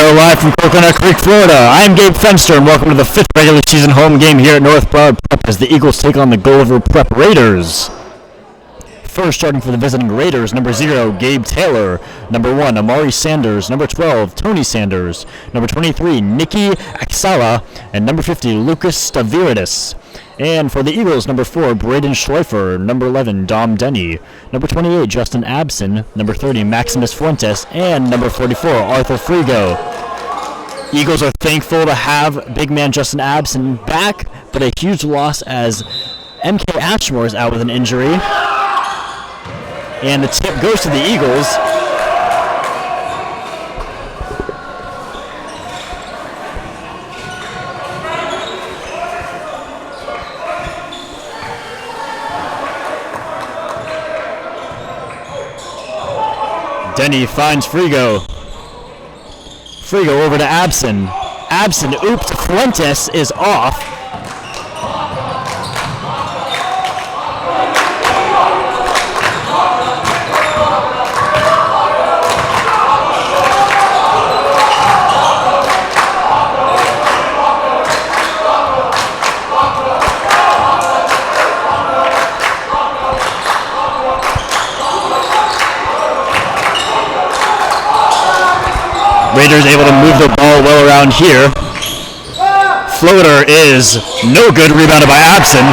are live from Coconut Creek, Florida. I'm Gabe Fenster, and welcome to the 5th regular season home game here at North Broward Prep as the Eagles take on the Gulliver Prep Raiders. First, starting for the visiting Raiders, number 0, Gabe Taylor. Number 1, Amari Sanders. Number 12, Tony Sanders. Number 23, Nikki Axala. And number 50, Lucas Staviridis. And for the Eagles, number 4, Braden Schleifer. Number 11, Dom Denny. Number 28, Justin Abson. Number 30, Maximus Fuentes. And number 44, Arthur Frigo. Eagles are thankful to have big man Justin Abson back, but a huge loss as MK Ashmore is out with an injury. And the tip goes to the Eagles. Denny finds Frigo. Frigo over to Abson. Abson, oops, Fuentes is off. Raiders able to move the ball well around here. Floater is no good, rebounded by Abson.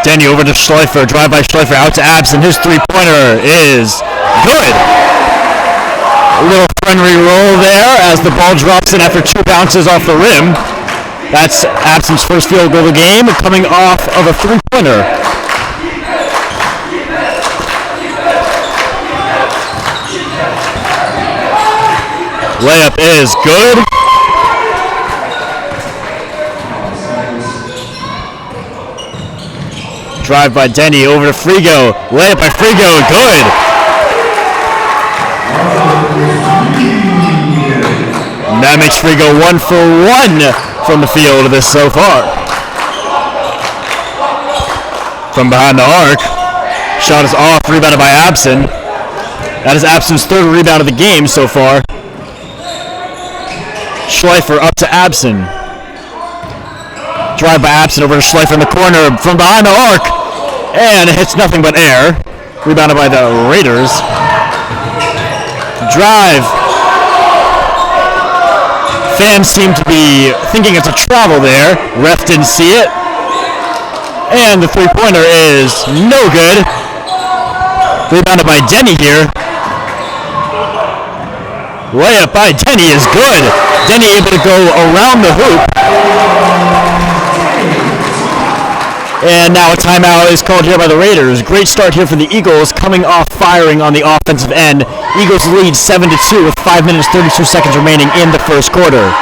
Denny over to Schleifer, drive by Schleifer, out to Abson. His three-pointer is good. A little friendly roll there as the ball drops in after 2 bounces off the rim. That's Abson's first field goal of the game, coming off of a three-pointer. Layup is good. Drive by Denny over to Frigo. Layup by Frigo, good. And that makes Frigo 1 for 1 from the field this so far. From behind the arc. Shot is off, rebounded by Abson. That is Abson's 3rd rebound of the game so far. Schleifer up to Abson. Drive by Abson over to Schleifer in the corner from behind the arc. And it hits nothing but air. Rebounded by the Raiders. Drive. Fans seem to be thinking it's a travel there. Ref didn't see it. And the three-pointer is no good. Rebounded by Denny here. Layup by Denny is good. Denny able to go around the hoop. And now a timeout is called here by the Raiders. Great start here for the Eagles, coming off firing on the offensive end. Eagles lead 7-2 with 5 minutes 32 seconds remaining in the first quarter.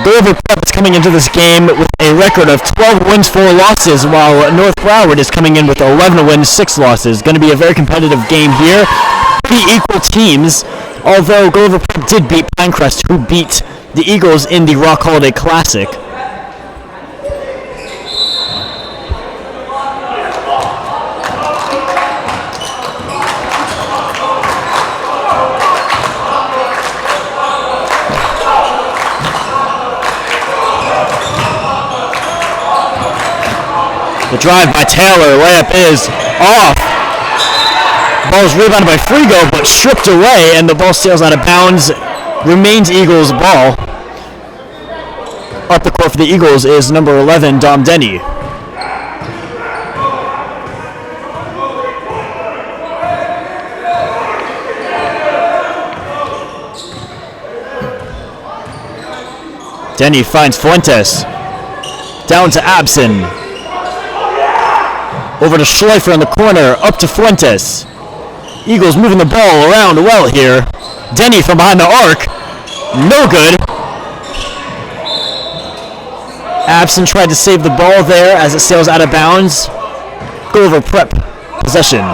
Gulliver Prep is coming into this game with a record of 12 wins, 4 losses, while North Broward is coming in with 11 wins, 6 losses. Going to be a very competitive game here. Pretty equal teams, although Gulliver Prep did beat Pinecrest, who beat the Eagles in the Rock Holiday Classic. The drive by Taylor, layup is off. Ball's rebounded by Frigo, but stripped away, and the ball sails out of bounds. Remains Eagles ball. Up the court for the Eagles is number 11, Dom Denny. Denny finds Fuentes. Down to Abson. Over to Schleifer in the corner, up to Fuentes. Eagles moving the ball around well here. Denny from behind the arc. No good. Abson tried to save the ball there as it sails out of bounds. Gulliver Prep possession.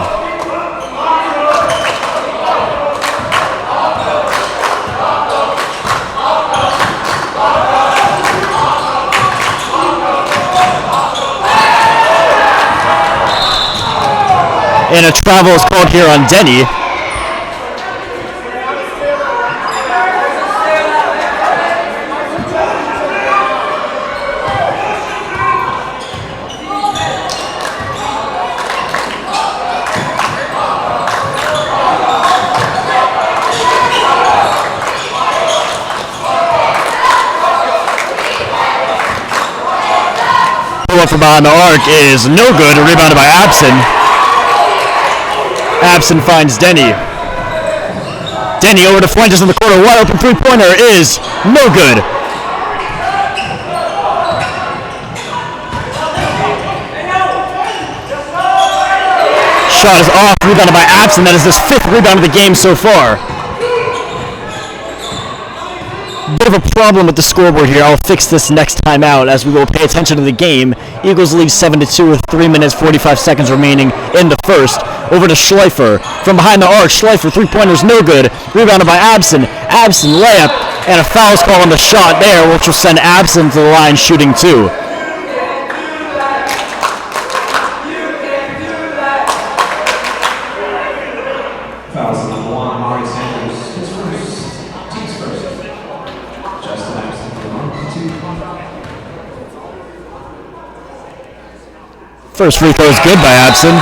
And a travel is called here on Denny. Pull up from behind the arc is no good. Rebounded by Abson. Abson finds Denny. Denny over to Fuentes in the corner. Wide open three-pointer is no good. Shot is off. Rebounded by Abson. That is his 5th rebound of the game so far. Bit of a problem with the scoreboard here. I'll fix this next time out as we will pay attention to the game. Eagles lead 7-2 with 3 minutes 45 seconds remaining in the first. Over to Schleifer. From behind the arc, Schleifer, three-pointer's no good. Rebounded by Abson. Abson layup, and a foul's call on the shot there, which will send Abson to the line shooting 2. First free throw is good by Abson.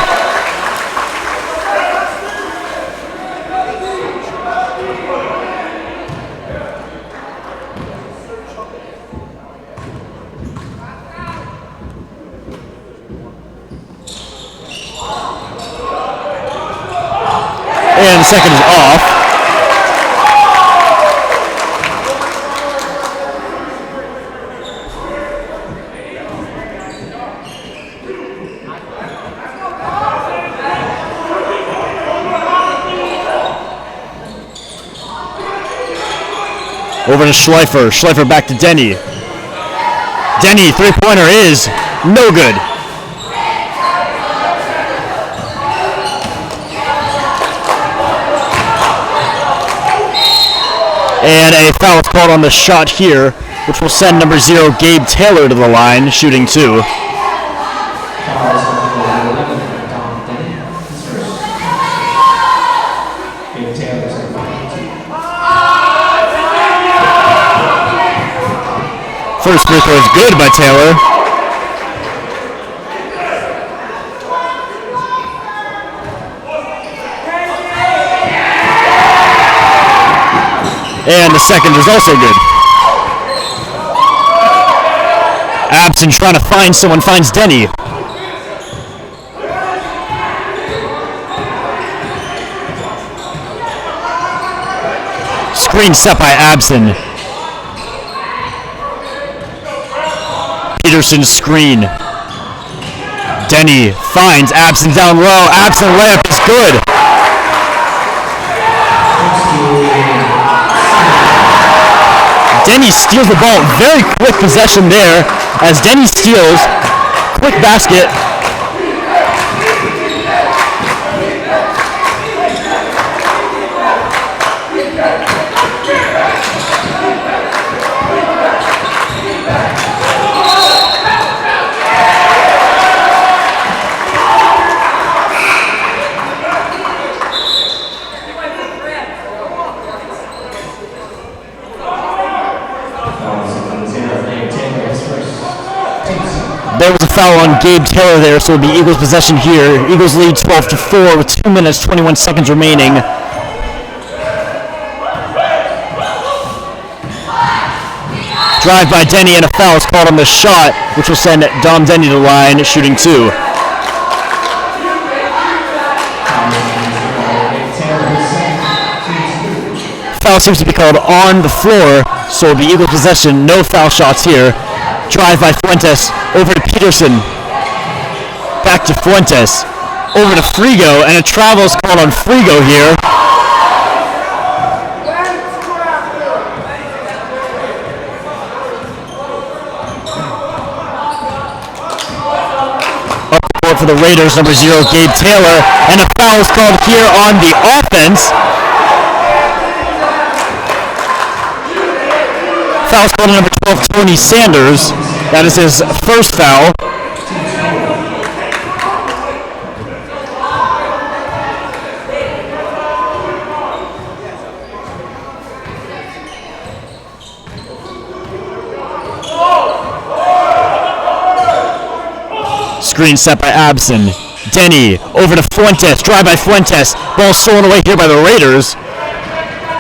And the second is off. Over to Schleifer. Schleifer back to Denny. Denny, three-pointer is no good. And a foul is called on the shot here, which will send number 0, Gabe Taylor, to the line, shooting 2. First free throw is good by Taylor. And the second is also good. Abson trying to find someone, finds Denny. Screen set by Abson. Peterson's screen. Denny finds Abson down low. Abson layup is good. Denny steals the ball. Very quick possession there as Denny steals. Quick basket. There was a foul on Gabe Taylor there, so it'll be Eagles possession here. Eagles lead 12-4 with 2 minutes, 21 seconds remaining. Drive by Denny and a foul is called on the shot, which will send Dom Denny to the line, shooting 2. Foul seems to be called on the floor, so it'll be Eagles possession, no foul shots here. Drive by Fuentes, over to Peterson, back to Fuentes, over to Frigo, and a travel is called on Frigo here. Up the court for the Raiders, number 0, Gabe Taylor, and a foul is called here on the offense. Foul's called on number 12, Tony Sanders. That is his first foul. Screen set by Abson. Denny over to Fuentes. Drive by Fuentes. Ball stolen away here by the Raiders.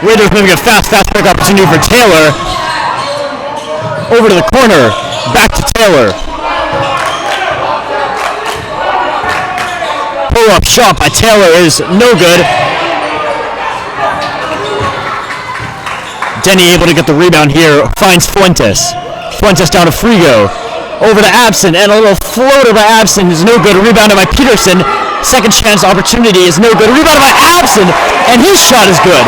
Raiders moving a fast break opportunity for Taylor. Over to the corner. Back to Taylor. Pull-up shot by Taylor is no good. Denny able to get the rebound here. Finds Fuentes. Fuentes down to Frigo. Over to Abson, and a little floater by Abson is no good. Rebounded by Peterson. Second chance opportunity is no good. Rebounded by Abson, and his shot is good.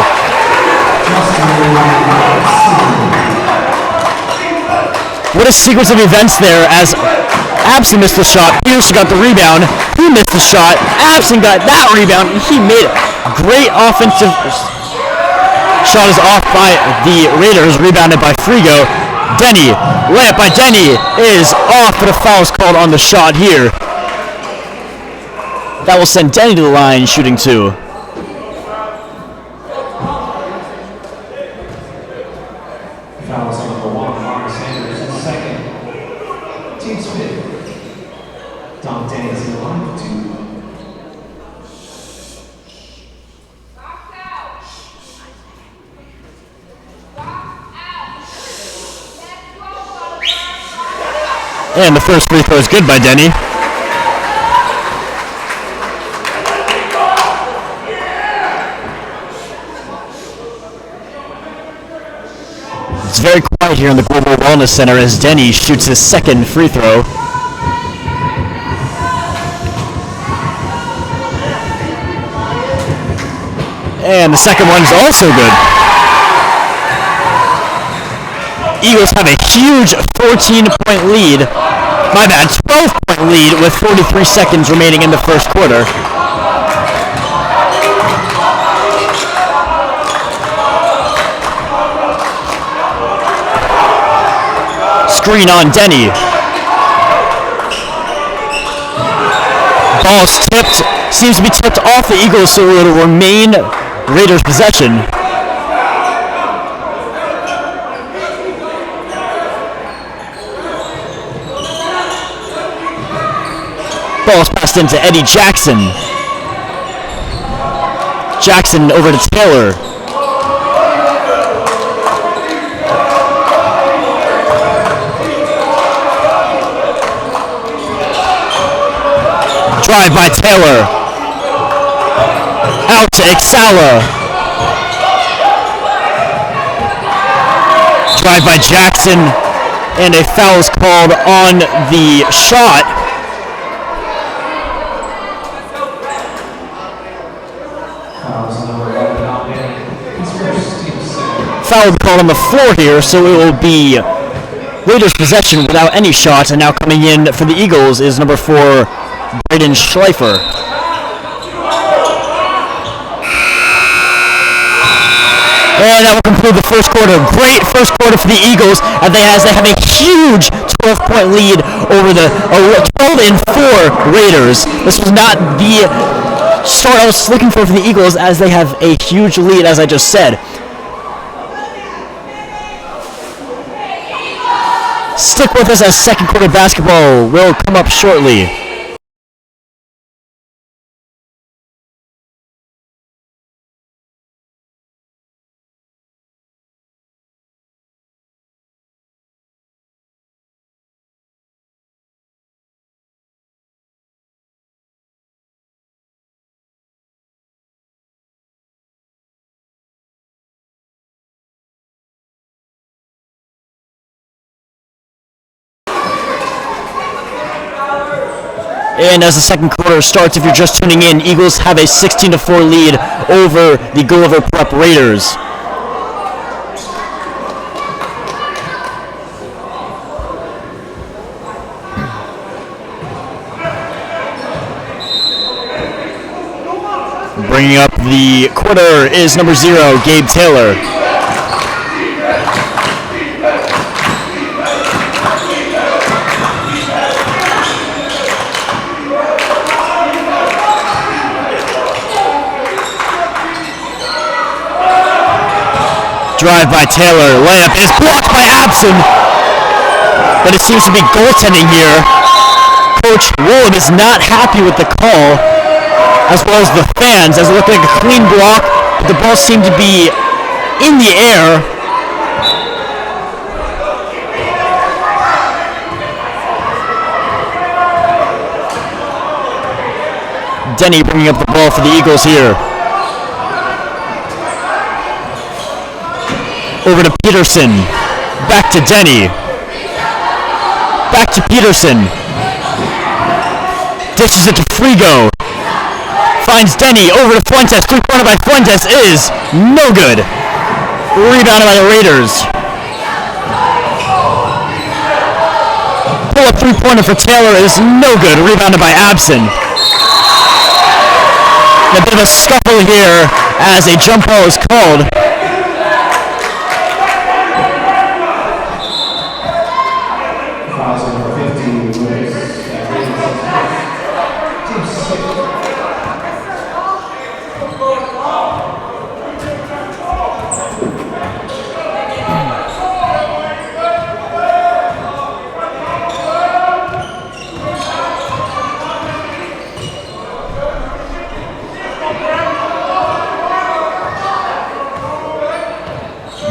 What a sequence of events there as Abson missed the shot. Peterson got the rebound. He missed the shot. Abson got that rebound, and he made it. Great offensive shot is off by the Raiders. Rebounded by Frigo. Denny, layup by Denny is off, but a foul is called on the shot here. That will send Denny to the line, shooting 2. Foul is number 1, Marcus Sanders, second. Team Smith. Dom Denny is in the line for 2. And the first free throw is good by Denny. It's very quiet here in the Global Wellness Center as Denny shoots his second free throw. And the second one is also good. Eagles have a huge 14-point lead. My bad, 12-point lead with 43 seconds remaining in the first quarter. Screen on Denny. Ball's tipped, seems to be tipped off the Eagles, so it'll remain Raiders' possession. Ball's passed into Eddie Jackson. Jackson over to Taylor. Drive by Taylor. Out to Exala. Drive by Jackson. And a foul is called on the shot. Foul will be called on the floor here, so it will be Raiders' possession without any shots, and now coming in for the Eagles is number 4, Braden Schleifer. And that will conclude the first quarter. Great first quarter for the Eagles as they have a huge 12-point lead over the 12-4 Raiders. This was not the start I was looking for the Eagles as they have a huge lead, as I just said. Stick with us as second quarter basketball will come up shortly. And as the second quarter starts, if you're just tuning in, Eagles have a 16-4 lead over the Gulliver Prep Raiders. Bringing up the quarter is number 0, Gabe Taylor. Drive by Taylor, layup is blocked by Abson, but it seems to be goaltending here. Coach Wolf is not happy with the call, as well as the fans, as it looked like a clean block, but the ball seemed to be in the air. Denny bringing up the ball for the Eagles here. Over to Peterson. Back to Denny. Back to Peterson. Dishes it to Frigo. Finds Denny. Over to Fuentes. Three-pointer by Fuentes is no good. Rebounded by the Raiders. Pull-up three-pointer for Taylor is no good. Rebounded by Abson. A bit of a scuffle here as a jump ball is called.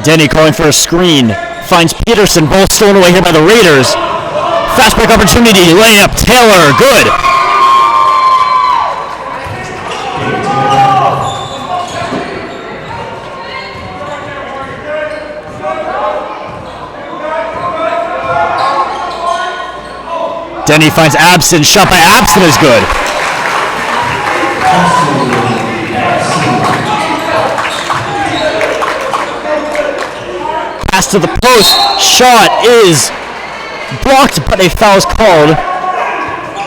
Denny calling for a screen. Finds Peterson. Ball stolen away here by the Raiders. Fast break opportunity. Layup. Taylor. Good. Denny finds Abson. Shot by Abson is good. Pass to the post. Shot is blocked, but a foul is called.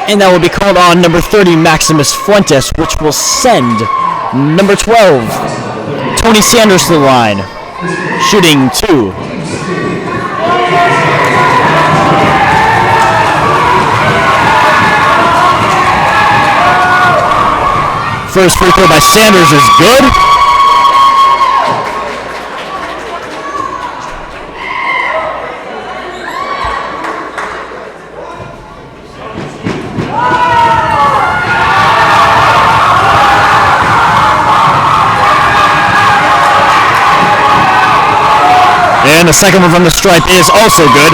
And that will be called on number 30, Maximus Fuentes, which will send number 12, Tony Sanders to the line. Shooting 2. First free throw by Sanders is good. And the second one from the stripe is also good.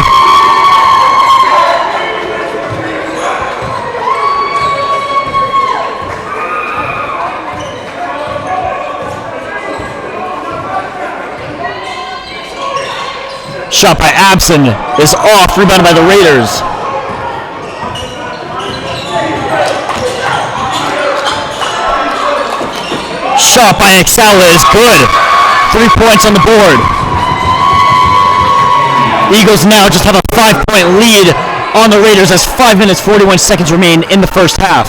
Shot by Abson is off, rebounded by the Raiders. Shot by Excella is good. 3 points on the board. Eagles now just have a 5-point lead on the Raiders as 5 minutes 41 seconds remain in the first half.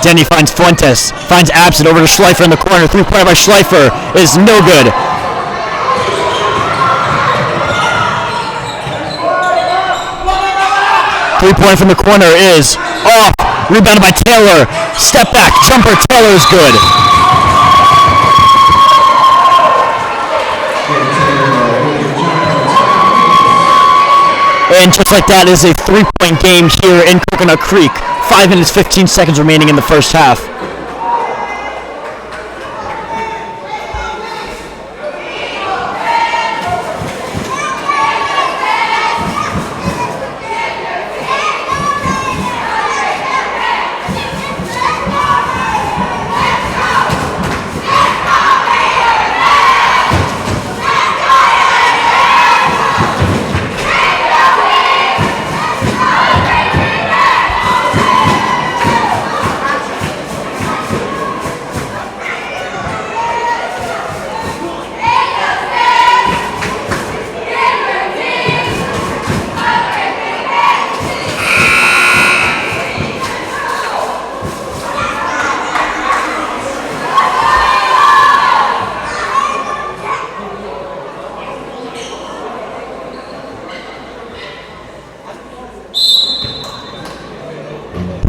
Denny finds Fuentes, finds Abson over to Schleifer in the corner. 3-pointer by Schleifer is no good. Three-pointer from the corner is off. Rebounded by Taylor. Step back, jumper. Taylor is good. And just like that is a 3-point game here in Coconut Creek. 5 minutes 15 seconds remaining in the first half.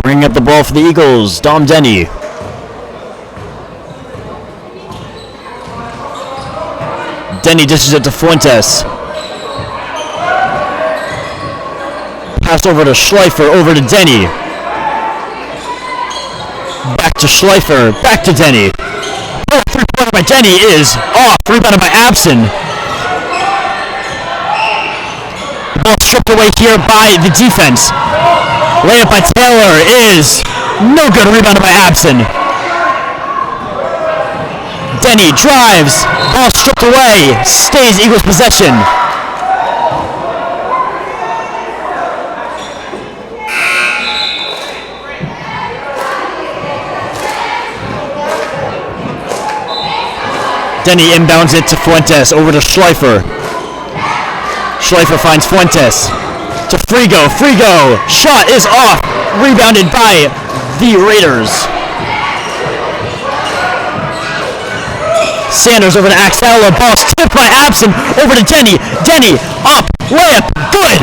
Bringing up the ball for the Eagles, Dom Denny. Denny dishes it to Fuentes. Pass over to Schleifer, over to Denny. Back to Schleifer, back to Denny. Oh, three-pointer by Denny is off. Rebounded by Abson. The ball stripped away here by the defense. Layup by Taylor is no good. Rebounded by Abson. Denny drives. Ball stripped away. Stays Eagles possession. Denny inbounds it to Fuentes, over to Schleifer. Schleifer finds Fuentes. To Frigo. Frigo. Shot is off. Rebounded by the Raiders. Sanders over to Axella. Ball tipped by Abson. Over to Denny. Denny up. Layup. Good.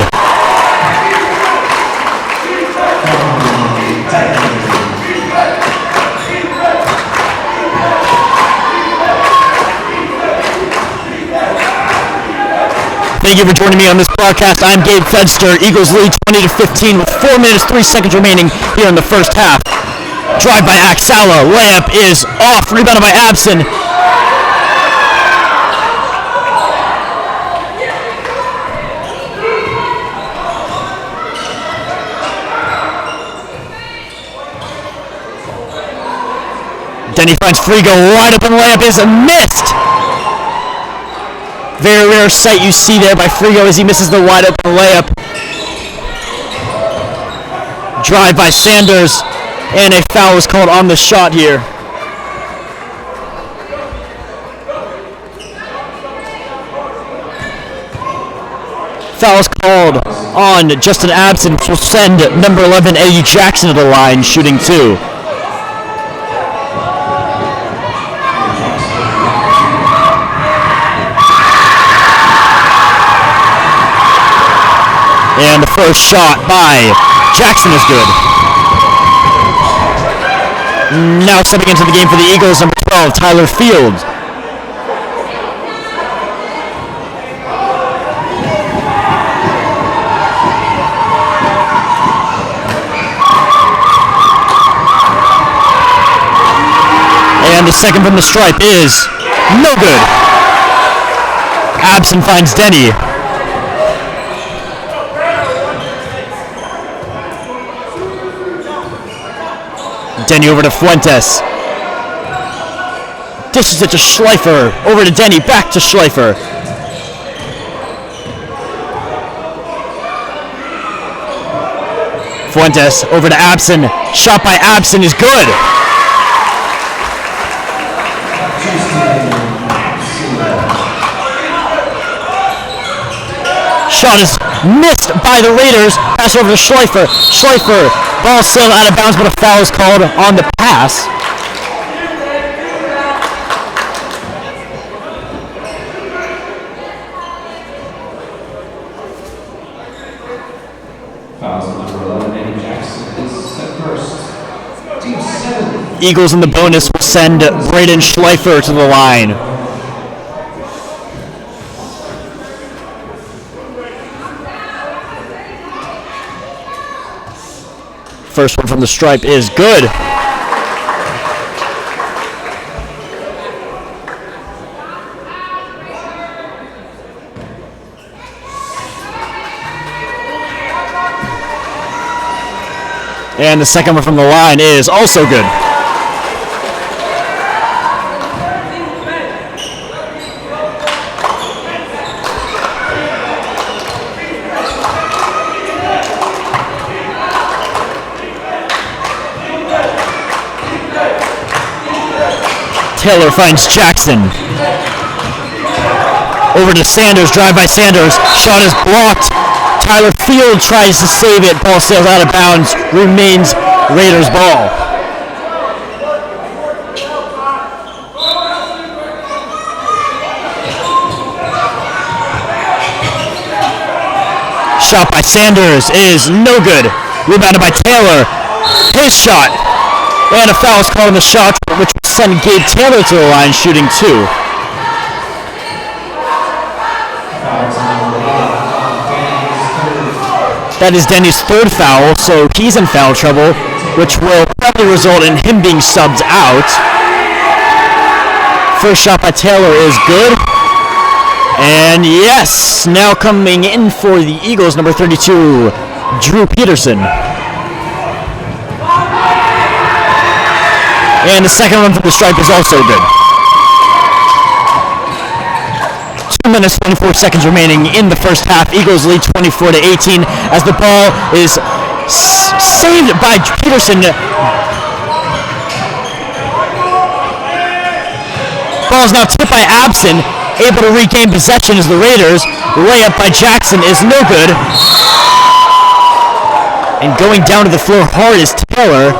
Thank you for joining me on this broadcast. I'm Gabe Fenster. Eagles lead 20-15 with 4 minutes, 3 seconds remaining here in the first half. Drive by Axella. Layup is off. Rebounded by Abson. Denny finds Frigo. Wide open layup is missed. Very rare sight you see there by Frigo as he misses the wide open layup. Drive by Sanders, and a foul is called on the shot here. Foul is called on Justin Abson, which will send number 11 A.U. Jackson to the line, shooting 2. And the first shot by Jackson is good. Now stepping into the game for the Eagles, number 12, Tyler Fields. And the second from the stripe is no good. Abson finds Denny. Denny over to Fuentes. Dishes it to Schleifer. Over to Denny. Back to Schleifer. Fuentes over to Abson. Shot by Abson is good. Shot is missed by the Raiders. Pass over to Schleifer. Schleifer. Ball sailed out of bounds, but a foul is called on the pass. Fouls on number 11, A.U. Jackson is set first. Team 7. Eagles in the bonus will send Braden Schleifer to the line. First one from the stripe is good. And the second one from the line is also good. Taylor finds Jackson. Over to Sanders, drive by Sanders. Shot is blocked. Tyler Field tries to save it. Ball sails out of bounds. Remains Raiders ball. Shot by Sanders is no good. Rebounded by Taylor. His shot. And a foul is called on the shot, which will send Gabe Taylor to the line, shooting 2. That is Denny's third foul, so he's in foul trouble, which will probably result in him being subbed out. First shot by Taylor is good. And yes, now coming in for the Eagles, number 32, Drew Peterson. And the second one from the stripe is also good. 2 minutes, 24 seconds remaining in the first half. Eagles lead 24-18 as the ball is saved by Peterson. Ball is now tipped by Abson, able to regain possession as the Raiders. Layup by Jackson is no good. And going down to the floor hard is Taylor.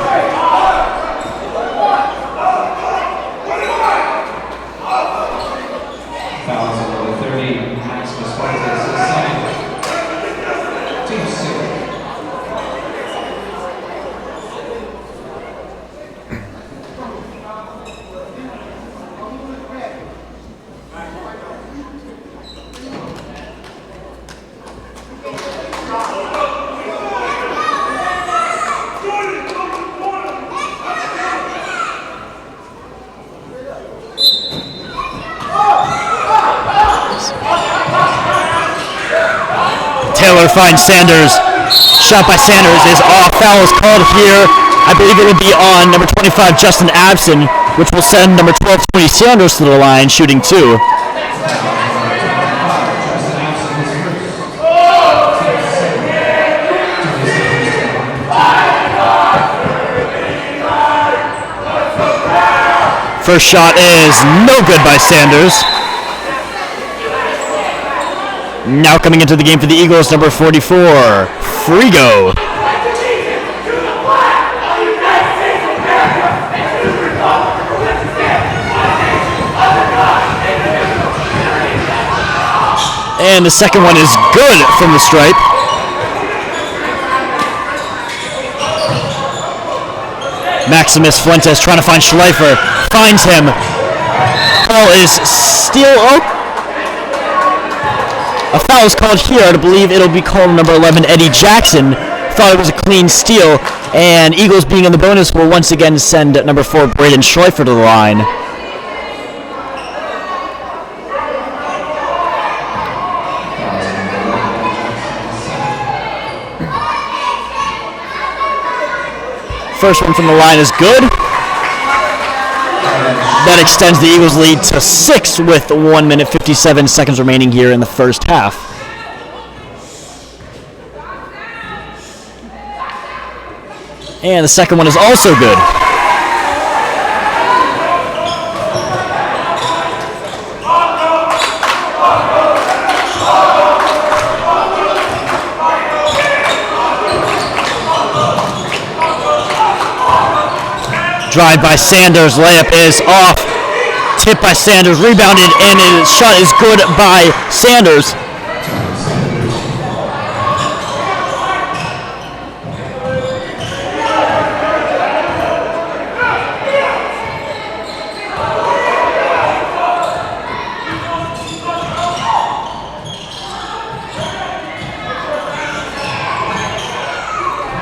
Taylor finds Sanders. Shot by Sanders is off. Foul is called here. I believe it will be on number 25, Justin Abson, which will send number 12, Tony Sanders to the line, shooting two. First shot is no good by Sanders. Now coming into the game for the Eagles, number 44, Frigo. And the second one is good from the stripe. Maximus Fuentes trying to find Schleifer. Finds him. Ball is still up. A foul is called here. I believe it'll be called number 11, Eddie Jackson. Thought it was a clean steal. And Eagles being in the bonus will once again send number 4, Braden Schleifer to the line. First one from the line is good. That extends the Eagles' lead to 6 with 1 minute 57 seconds remaining here in the first half. And the second one is also good. Drive by Sanders, layup is off. Tip by Sanders, rebounded, and his shot is good by Sanders.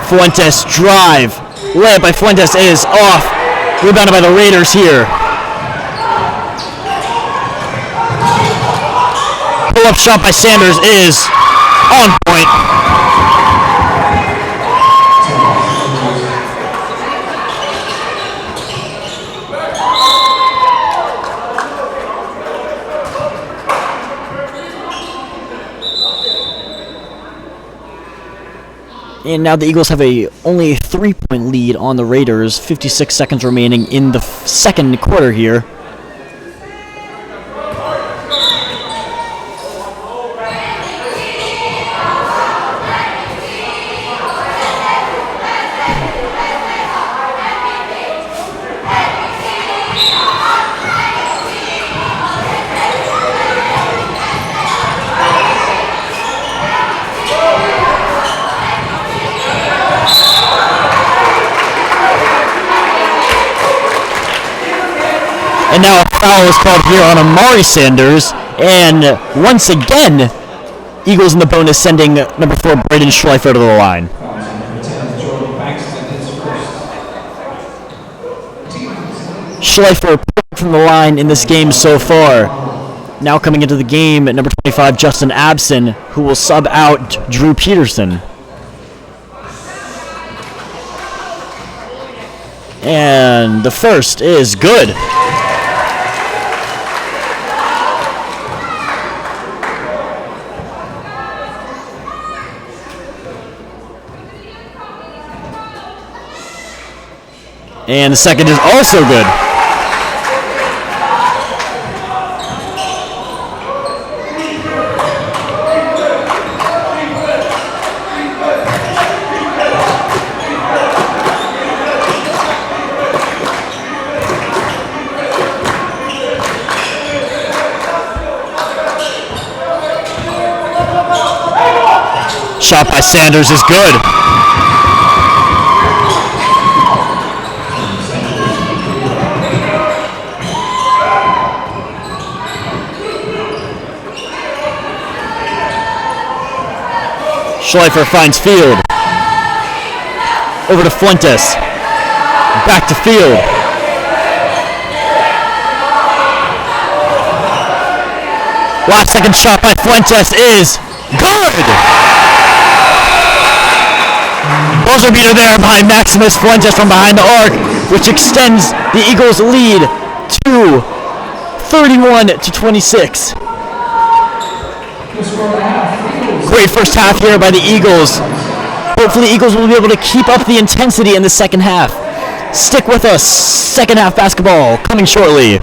Fuentes drive. Layup by Fuentes is off. Rebounded by the Raiders here. Pull-up shot by Sanders is on point. And now the Eagles have only a 3-point lead on the Raiders. 56 seconds remaining in the second quarter here. And now a foul is called here on Amari Sanders, and once again, Eagles in the bonus, sending number 4 Braden Schleifer to the line. Fouls on number 10, Jordan Baxton, his first. Schleifer from the line in this game so far. Now coming into the game at number 25, Justin Abson, who will sub out Drew Peterson. And the first is good. And the second is also good. Shot by Sanders is good. Schleifer finds Field. Over to Fuentes. Back to Field. Last second shot by Fuentes is good! Buzzer beater there by Maximus Fuentes from behind the arc, which extends the Eagles' lead to 31-26. Great first half here by the Eagles. Hopefully the Eagles will be able to keep up the intensity in the second half. Stick with us. Second half basketball coming shortly.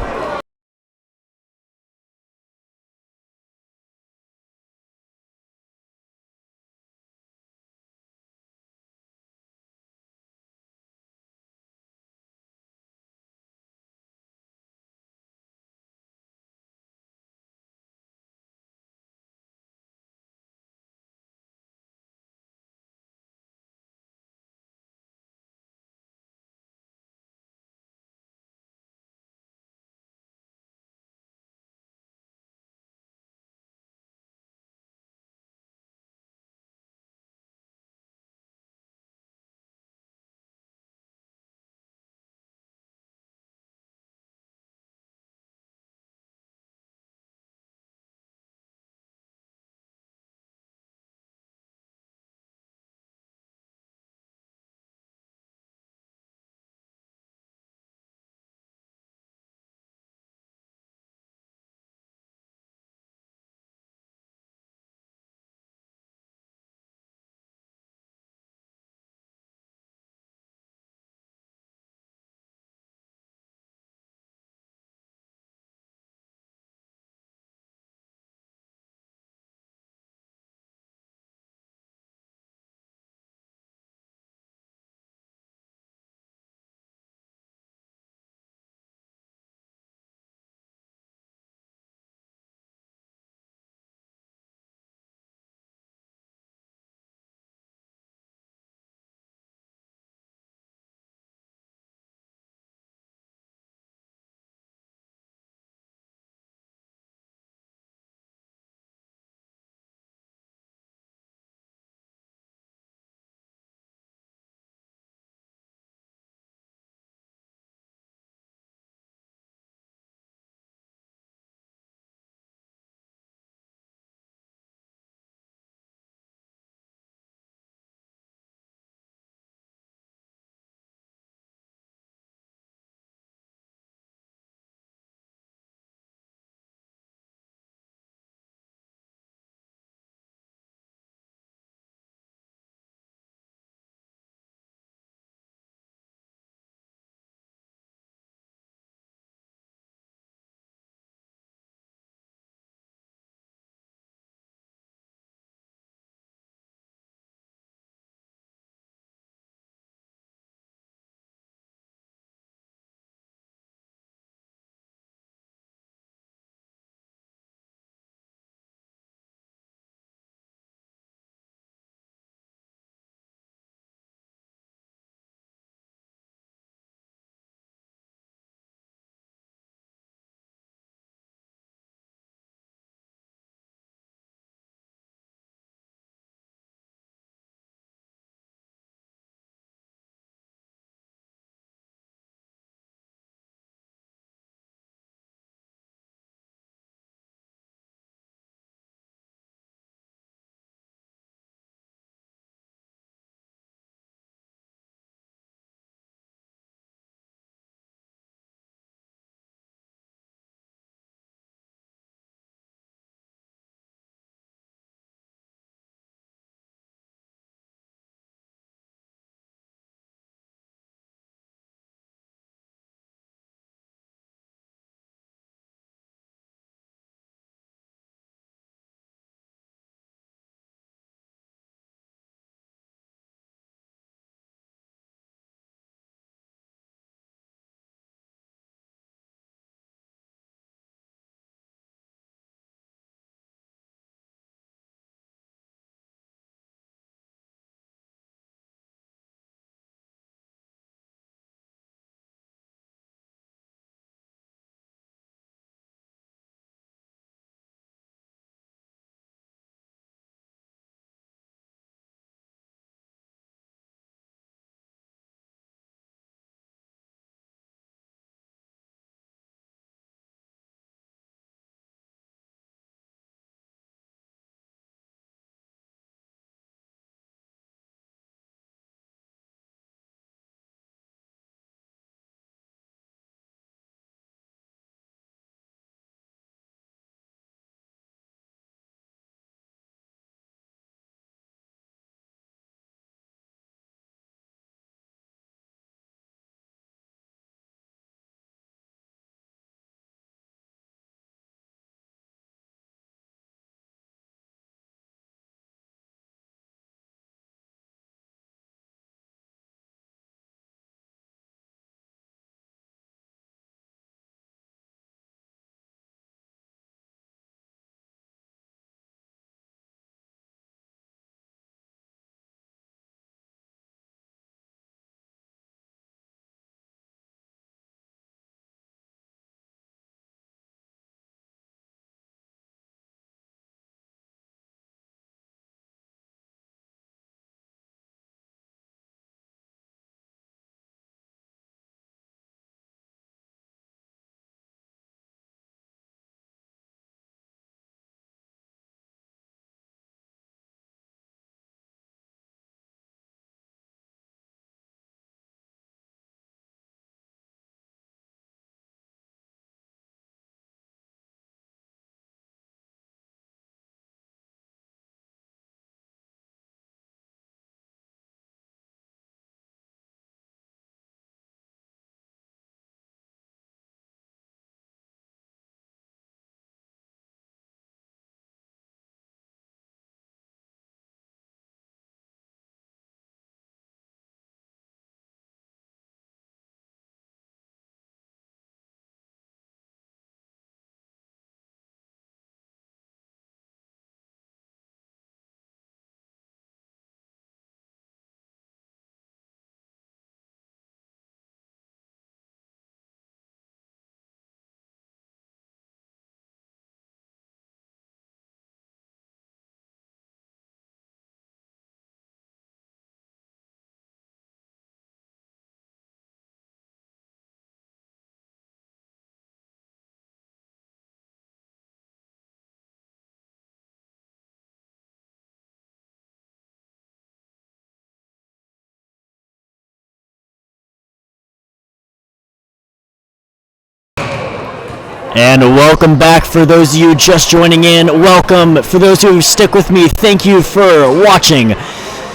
And welcome back for those of you just joining in. Welcome for those who stick with me. Thank you for watching.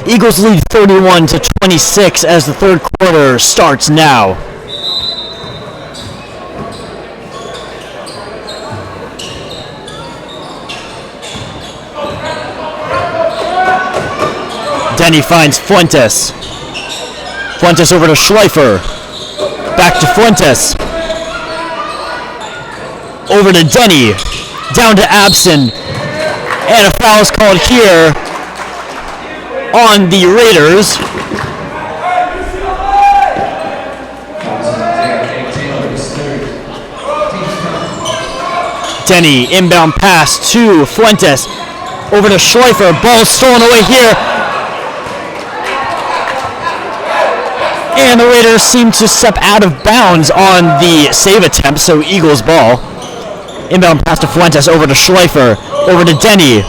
Eagles lead 31-26 as the third quarter starts now. Denny finds Fuentes. Fuentes over to Schleifer. Back to Fuentes. Over to Denny. Down to Abson. And a foul is called here on the Raiders. Denny, inbound pass to Fuentes. Over to Schleifer. Ball stolen away here. And the Raiders seem to step out of bounds on the save attempt, so Eagles ball. Inbound pass to Fuentes, over to Schleifer, over to Denny.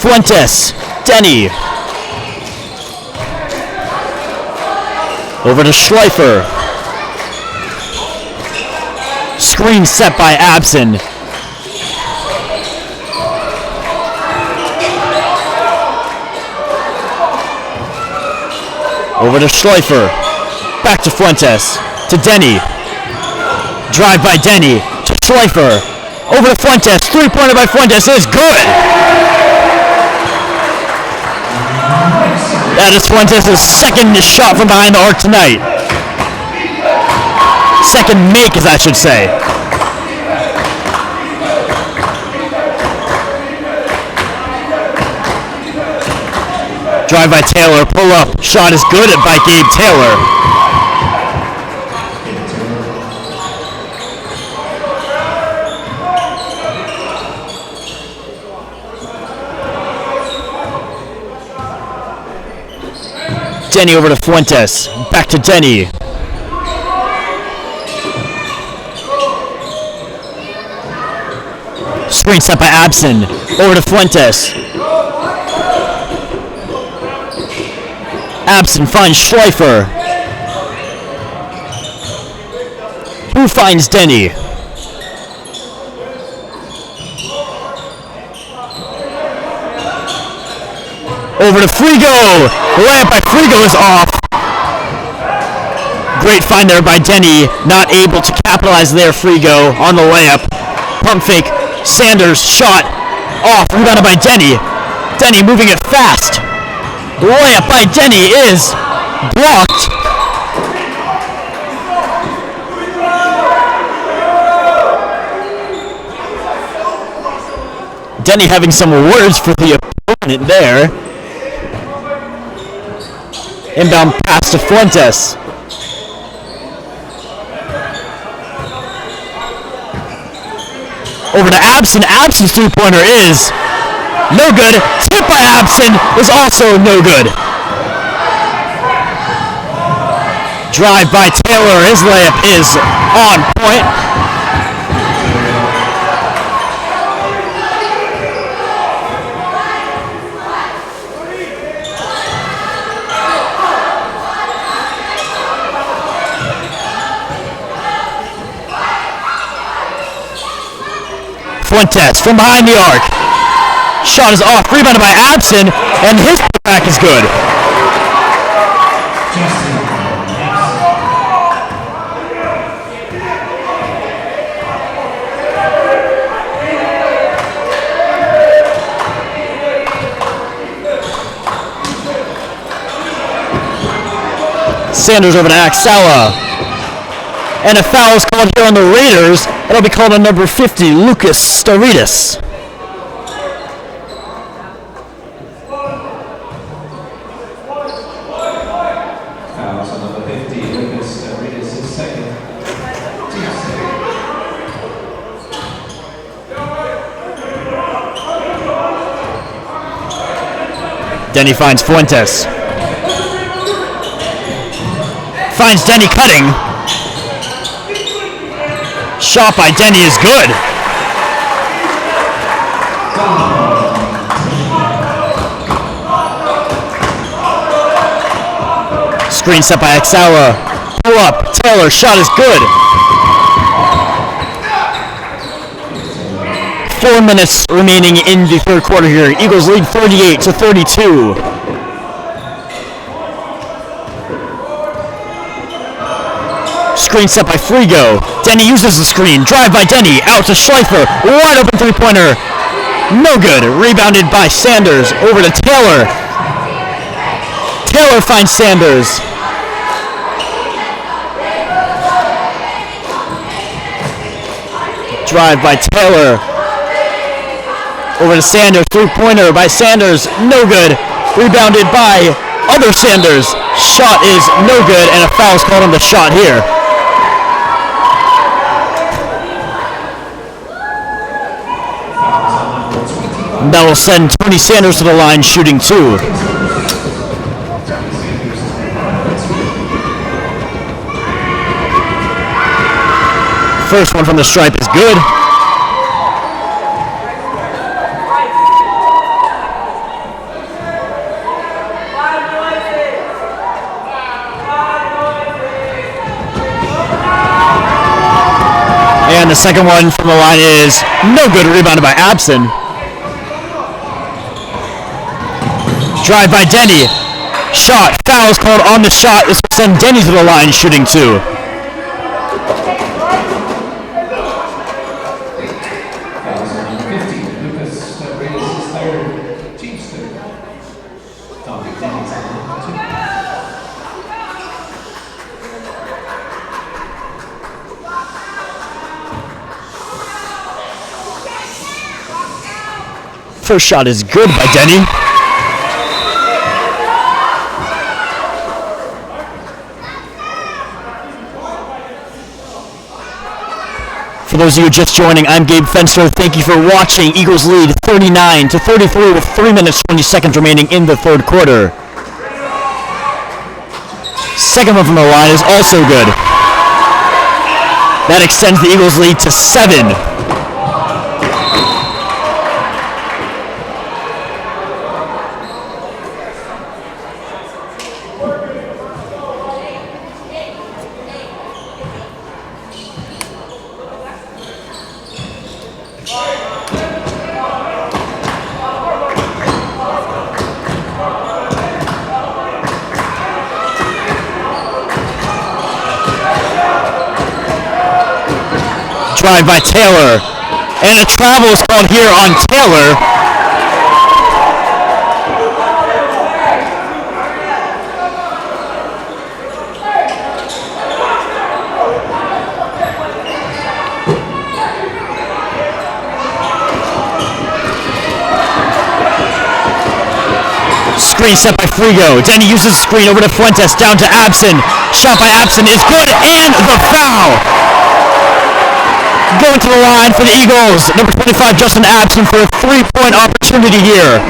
Fuentes, Denny. Over to Schleifer. Screen set by Abson. Over to Schleifer. Back to Fuentes. To Denny. Drive by Denny. To Schleifer. Over to Fuentes. Three-pointer by Fuentes is good. That is Fuentes' second shot from behind the arc tonight. Second make, as I should say. Drive by Taylor, pull up, shot is good by Gabe Taylor. Denny over to Fuentes, back to Denny. Screen set by Abson, over to Fuentes. Abson finds Schleifer. Who finds Denny? Over to Frigo. The layup by Frigo is off. Great find there by Denny. Not able to capitalize there, Frigo, on the layup. Pump fake. Sanders shot off. Rebounded by Denny. Denny moving it fast. The layup by Denny is blocked. Denny having some words for the opponent there. Inbound pass to Fuentes. Over to Abson. Abson's three-pointer is no good. Tip by Abson is also no good. Drive by Taylor. His layup is on point. Fuentes from behind the arc. Shot is off, rebounded by Abson, and his putback is good. Sanders over to Axela. And a foul is called here on the Raiders. It'll be called on number 50, Lucas Staridis. Fouls on number 50, Lucas Staridis is second. Denny finds Fuentes. Finds Denny cutting. Shot by Denny is good. Screen set by Axela. pull up. Taylor, shot is good. 4 minutes remaining in the third quarter here. Eagles lead 38-32. Screen set by Frigo. Denny uses the screen. Drive by Denny. Out to Schleifer. Wide open three-pointer. No good. Rebounded by Sanders. Over to Taylor. Taylor finds Sanders. Drive by Taylor. Over to Sanders. Three-pointer by Sanders. No good. Rebounded by other Sanders. Shot is no good, and a foul's called on the shot here. That will send Tony Sanders to the line, shooting 2. First one from the stripe is good. And the second one from the line is no good, rebounded by Abson. Drive by Denny. Shot. Foul is called on the shot. This will send Denny to the line, shooting 2. First shot is good by Denny. For those of you just joining, I'm Gabe Fenster. Thank you for watching. Eagles lead 39-33 with 3 minutes 20 seconds remaining in the third quarter. Second one from the line is also good. That extends the Eagles lead to 7. Drive by Taylor, and a travel is called here on Taylor. Screen set by Frigo. Denny uses the screen over to Fuentes, down to Abson. Shot by Abson is good, and the foul! Going to the line for the Eagles, number 25, Justin Abson, for a three-point opportunity here.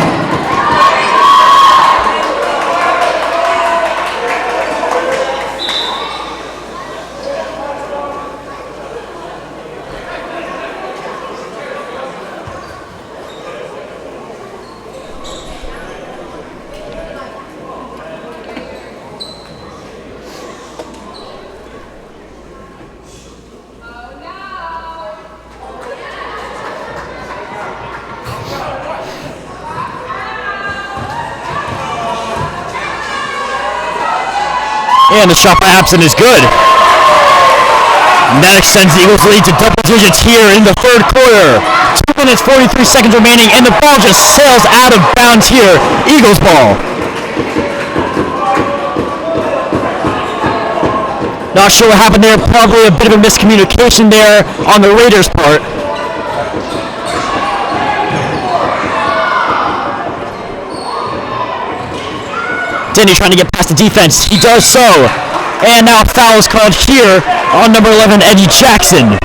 And the shot by Abson is good. And that extends the Eagles' lead to double digits here in the third quarter. 2 minutes, 43 seconds remaining, and the ball just sails out of bounds here. Eagles ball. Not sure what happened there. Probably a bit of a miscommunication there on the Raiders' part. Denny trying to get past the defense. He does so. And now a foul is called here on number 11, Eddie Jackson.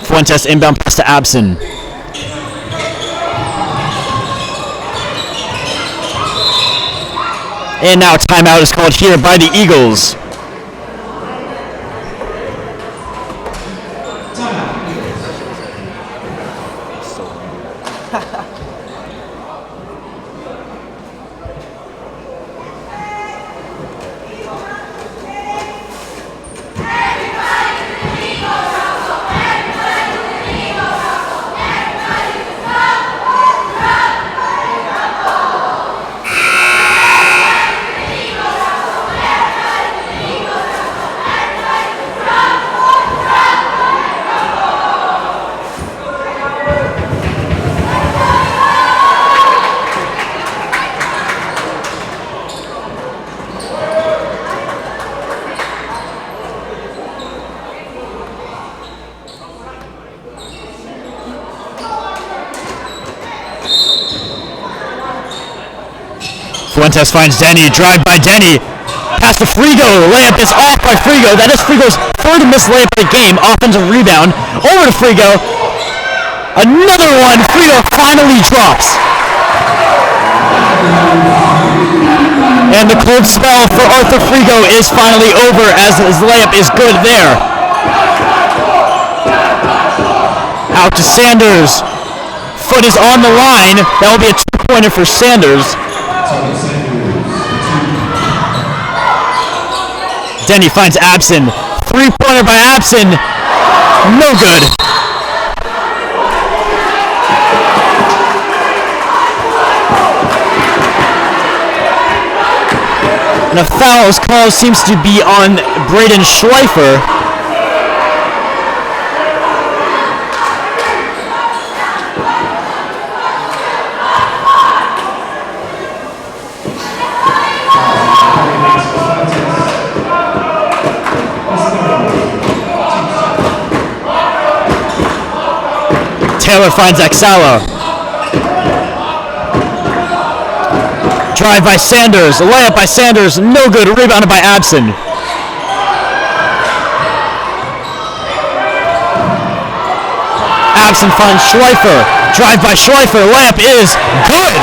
Fuentes inbound pass to Abson. And now a timeout is called here by the Eagles. Fuentes finds Denny. Drive by Denny. Pass to Frigo. Layup is off by Frigo. That is Frigo's third missed layup of the game. Offensive rebound. Over to Frigo. Another one. Frigo finally drops. And the cold spell for Arthur Frigo is finally over as his layup is good there. Out to Sanders. Foot is on the line. That will be a two-pointer for Sanders. Denny finds Abson. Three-pointer by Abson. No good. And a foul is called, seems to be on Braden Schleifer. Taylor finds Axala. Drive by Sanders. A layup by Sanders. No good. Rebounded by Abson. Abson finds Schleifer. Drive by Schleifer. Layup is good.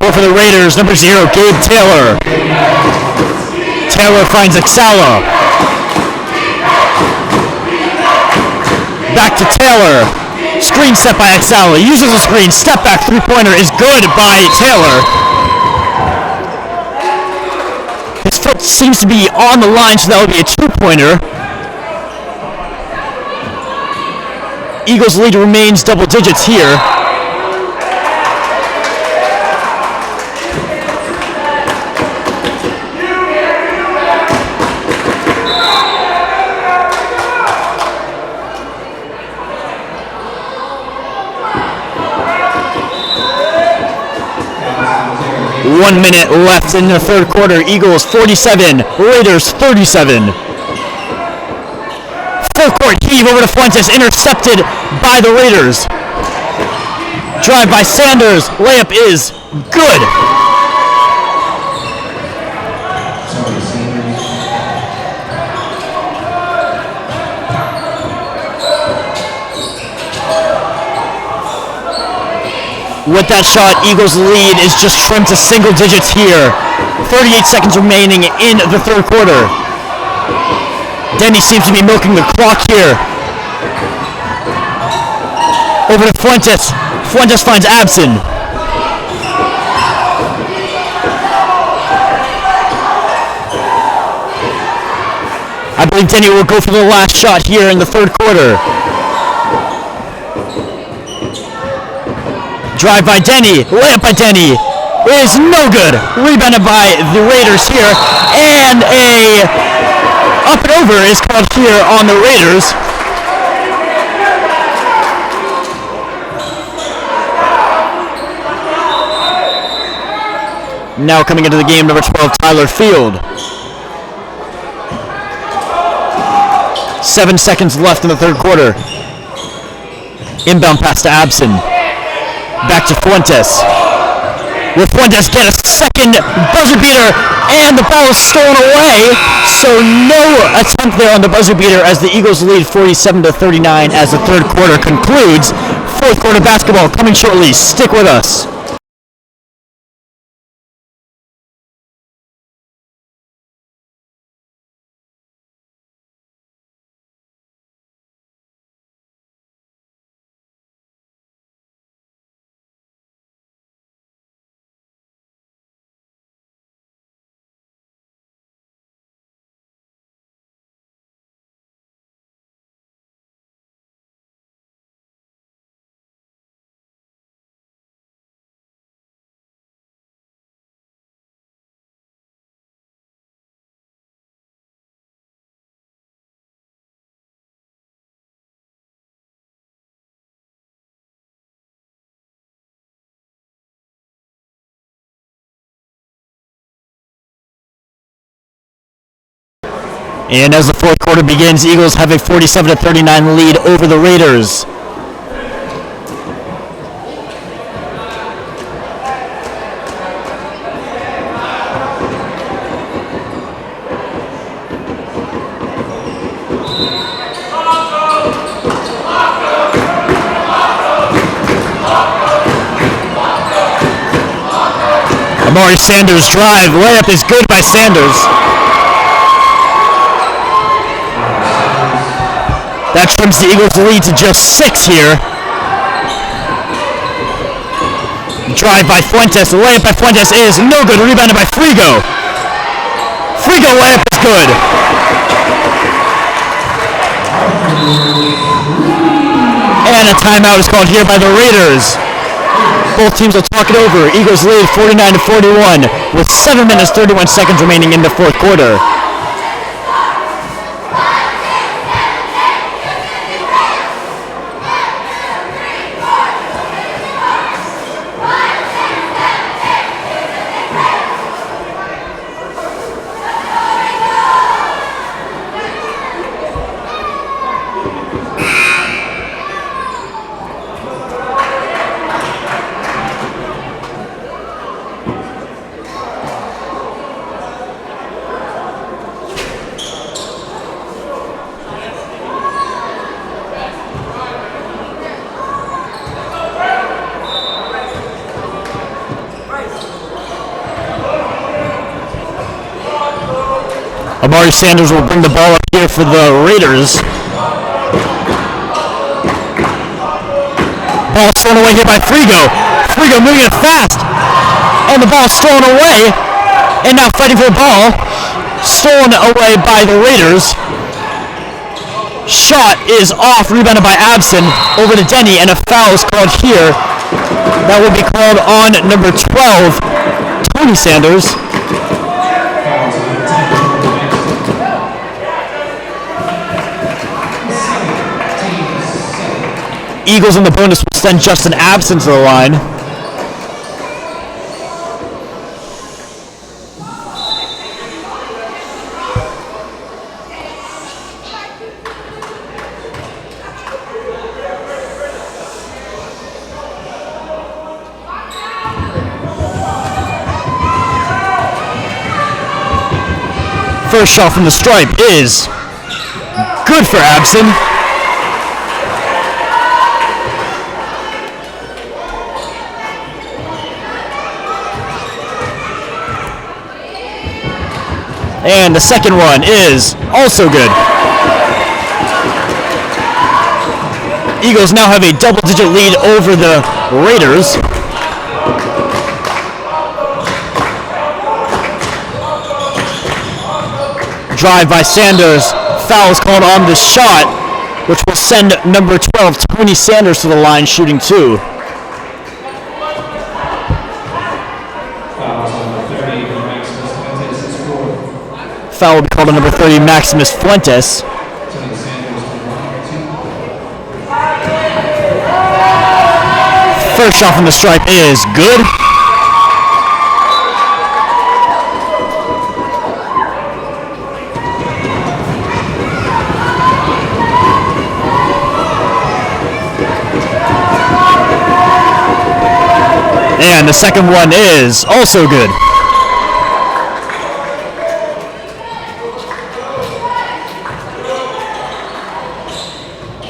For the Raiders, number 0, Gabe Taylor. Taylor finds Axala. Back to Taylor. Screen set by Axala. Uses the screen. Step back three-pointer is good by Taylor. His foot seems to be on the line, so that would be a two-pointer. Eagles lead remains double digits here. One minute left in the third quarter. Eagles 47, Raiders 37. Full court heave over to Fuentes, intercepted by the Raiders. Drive by Sanders, layup is good. With that shot, Eagles' lead is just trimmed to single digits here. 38 seconds remaining in the third quarter. Denny seems to be milking the clock here. Over to Fuentes. Fuentes finds Abson. I believe Denny will go for the last shot here in the third quarter. Drive by Denny, layup by Denny is no good. Rebounded by the Raiders here, and a up and over is called here on the Raiders. Now coming into the game, number 12, Tyler Field. 7 seconds left in the third quarter. Inbound pass to Abson. Back to Fuentes. Will Fuentes get a second buzzer beater? And the ball is stolen away. So no attempt there on the buzzer beater as the Eagles lead 47-39 as the third quarter concludes. Fourth quarter basketball coming shortly. Stick with us. And as the fourth quarter begins, Eagles have a 47-39 lead over the Raiders. Amari Sanders drive, layup is good by Sanders. That trims the Eagles' lead to just 6 here. Drive by Fuentes, layup by Fuentes is no good, rebounded by Frigo. Frigo layup is good. And a timeout is called here by the Raiders. Both teams will talk it over. Eagles lead 49-41 with 7 minutes 31 seconds remaining in the fourth quarter. Amari Sanders will bring the ball up here for the Raiders. Ball stolen away here by Frigo. Frigo moving it fast. And the ball stolen away. And now fighting for the ball. Stolen away by the Raiders. Shot is off, rebounded by Abson over to Denny, and a foul is called here. That will be called on number 12, Tony Sanders. Eagles in the bonus will send Justin Abson to the line. First shot from the stripe is good for Abson. And the second one is also good. Eagles now have a double-digit lead over the Raiders. Drive by Sanders. Foul is called on the shot, which will send number 12, Tony Sanders, to the line shooting 2. Foul will be called on number 30, Maximus Fuentes. First shot from the stripe is good. And the second one is also good.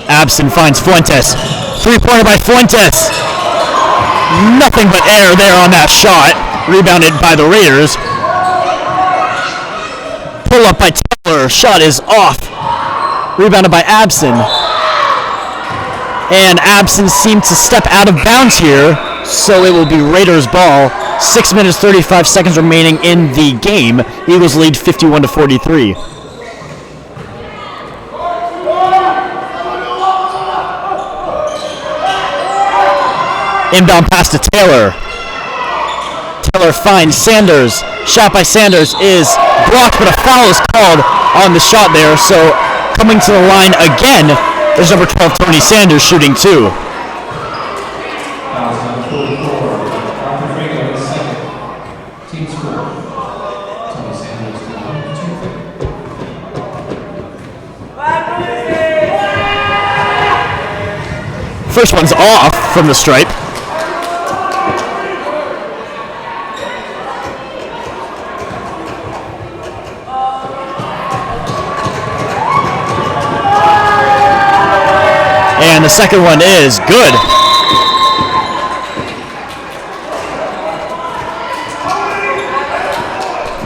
Abson finds Fuentes. Three-pointer by Fuentes. Nothing but air there on that shot. Rebounded by the Raiders. Pull up by Taylor. Shot is off. Rebounded by Abson. And Abson seemed to step out of bounds here, so it will be Raiders ball. 6 minutes 35 seconds remaining in the game. Eagles lead 51-43. Inbound pass to Taylor. Taylor finds Sanders. Shot by Sanders is blocked, but a foul is called on the shot there. So coming to the line again is number 12, Tony Sanders, shooting 2. First one's off from the stripe. And the second one is good.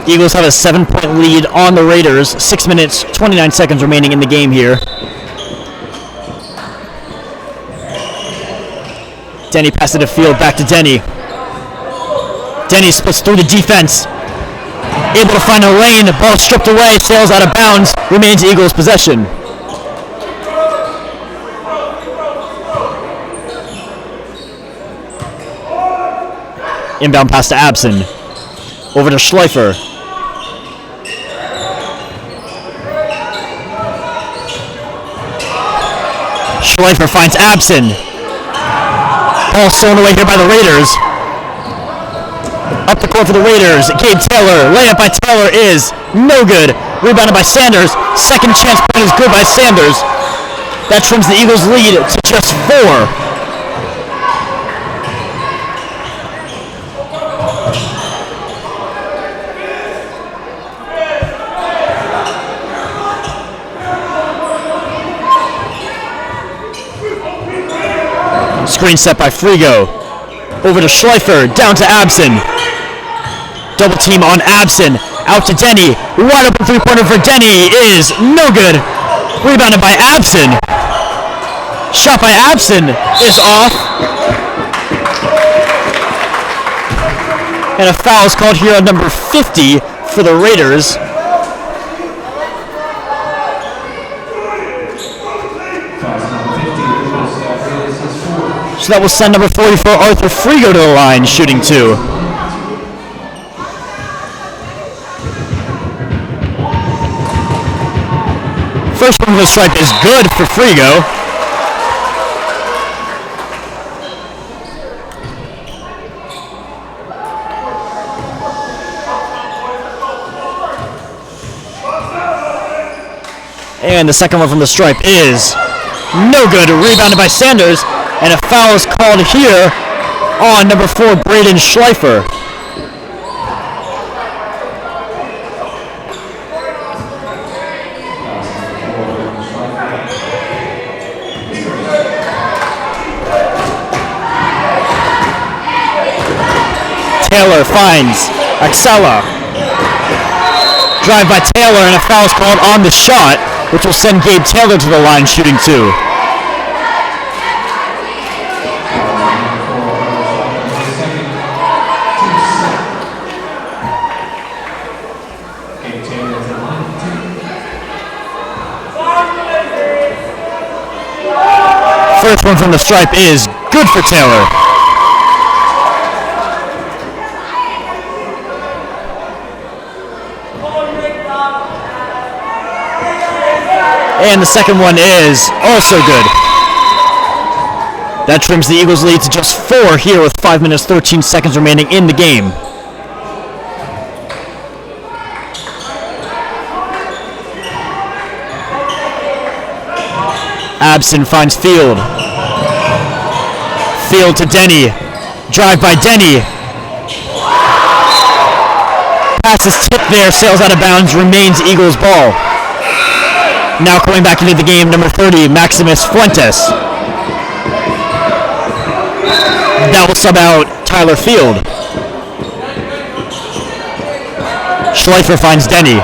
Eagles have a 7-point lead on the Raiders. 6 minutes, 29 seconds remaining in the game here. Denny passes it to field, back to Denny. Denny splits through the defense. Able to find a lane, ball stripped away, sails out of bounds, remains Eagles possession. Inbound pass to Abson. Over to Schleifer. Schleifer finds Abson. Ball stolen away here by the Raiders. Up the court for the Raiders. Gabe Taylor. Layup by Taylor is no good. Rebounded by Sanders. Second chance point is good by Sanders. That trims the Eagles' lead to just 4. Screen set by Frigo. Over to Schleifer. Down to Abson. Double team on Abson. Out to Denny. Wide open three-pointer for Denny is no good. Rebounded by Abson. Shot by Abson is off. And a foul is called here on number 50 for the Raiders. So that will send number 44, Arthur Frigo, to the line, shooting 2. First one from the stripe is good for Frigo. And the second one from the stripe is no good. Rebounded by Sanders. And a foul is called here on number 4, Braden Schleifer. Taylor finds Axela. Drive by Taylor, and a foul is called on the shot, which will send Gabe Taylor to the line, shooting 2. First one from the stripe is good for Taylor. And the second one is also good. That trims the Eagles' lead to just 4 here with 5 minutes, 13 seconds remaining in the game. Abson finds Field. Field to Denny. Drive by Denny. Pass is tipped there, sails out of bounds, remains Eagles ball. Now coming back into the game, number 30, Maximus Fuentes. That will sub out Tyler Field. Schleifer finds Denny.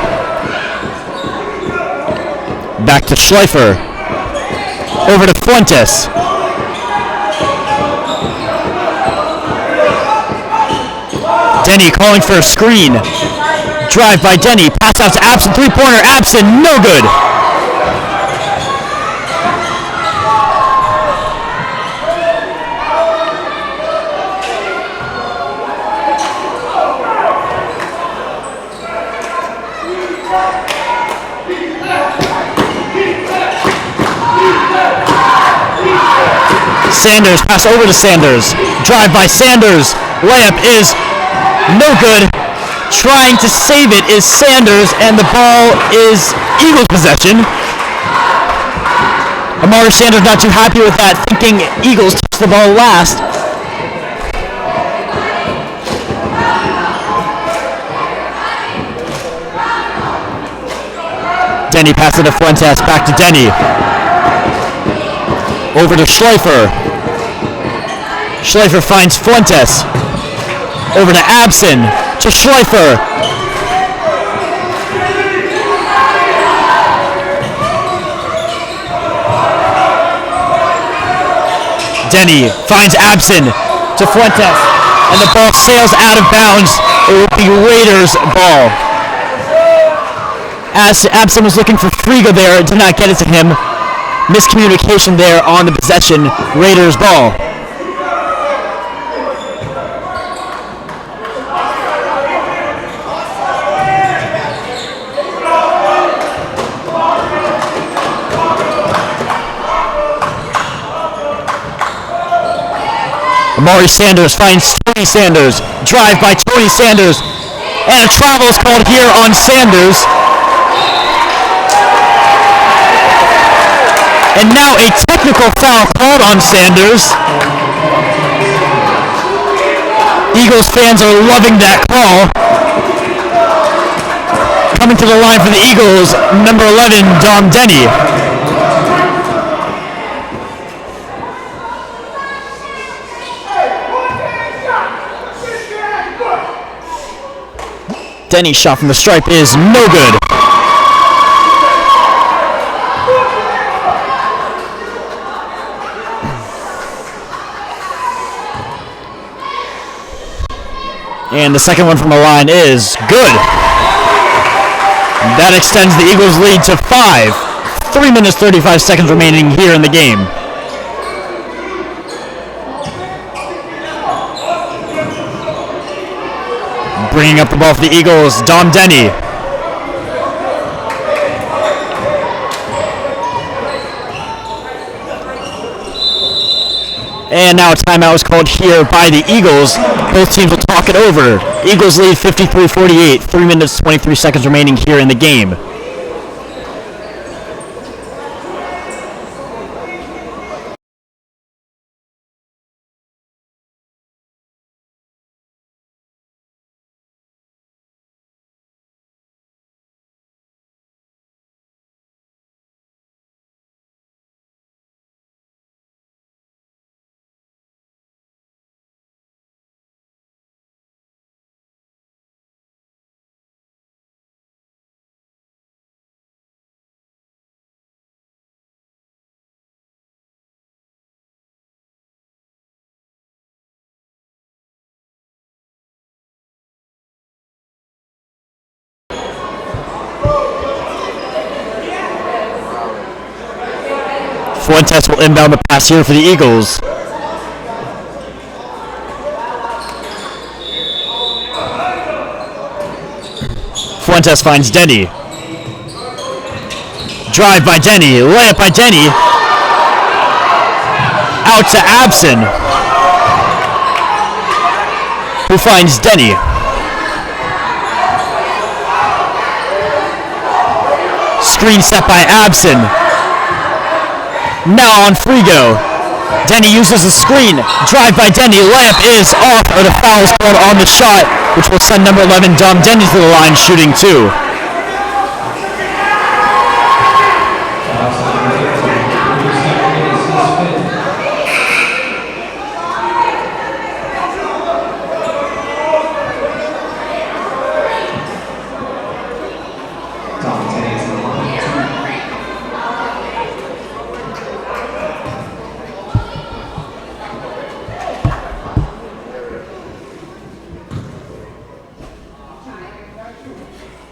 Back to Schleifer. Over to Fuentes. Denny calling for a screen. Drive by Denny. Pass out to Abson. Three-pointer. Abson. No good. Sanders, pass over to Sanders. Drive by Sanders. Layup is no good. Trying to save it is Sanders, and the ball is Eagles possession. Amari Sanders not too happy with that, thinking Eagles touch the ball last. Denny passes to Fuentes, back to Denny. Over to Schleifer. Schleifer finds Fuentes. Over to Abson, to Schleifer. Denny finds Abson to Fuentes, and the ball sails out of bounds. It will be Raiders' ball. As Abson was looking for Friga there, did not get it to him. Miscommunication there on the possession. Raiders' ball. Amari Sanders finds Tony Sanders. Drive by Tony Sanders. And a travel is called here on Sanders. And now a technical foul called on Sanders. Eagles fans are loving that call. Coming to the line for the Eagles, number 11, Dom Denny. Denny's shot from the stripe is no good. And the second one from the line is good. That extends the Eagles' lead to 5. 3 minutes 35 seconds remaining here in the game. Bringing up the ball for the Eagles, Dom Denny. And now a timeout is called here by the Eagles. Both teams will talk it over. Eagles lead 53-48. 3 minutes 23 seconds remaining here in the game. Fuentes will inbound the pass here for the Eagles. Fuentes finds Denny. Drive by Denny. Layup by Denny. Out to Abson, who finds Denny. Screen set by Abson. Now on Frigo. Denny uses the screen. Drive by Denny. Layup is off, or the foul is called on the shot, which will send number 11 Dom Denny to the line, shooting 2.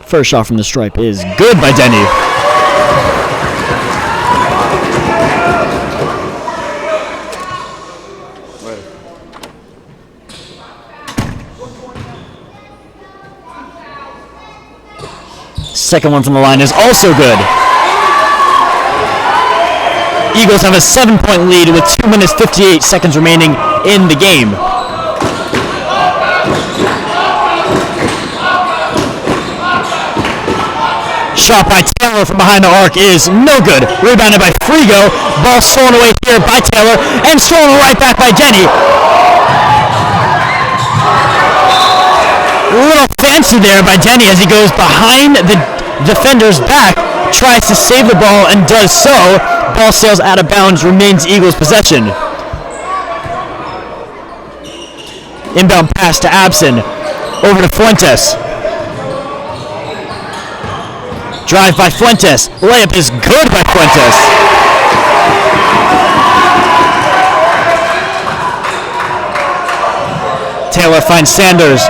First shot from the stripe is good by Denny. Second one from the line is also good. Eagles have a 7-point lead with 2 minutes 58 seconds remaining in the game. shot by Taylor from behind the arc is no good. Rebounded by Frigo. Ball stolen away here by Taylor and stolen right back by Denny. A little fancy there by Denny as he goes behind the defender's back, tries to save the ball and does so. Ball sails out of bounds, remains Eagles possession. Inbound pass to Abson. Over to Fuentes. Drive by Fuentes. Layup is good by Fuentes. Taylor finds Sanders.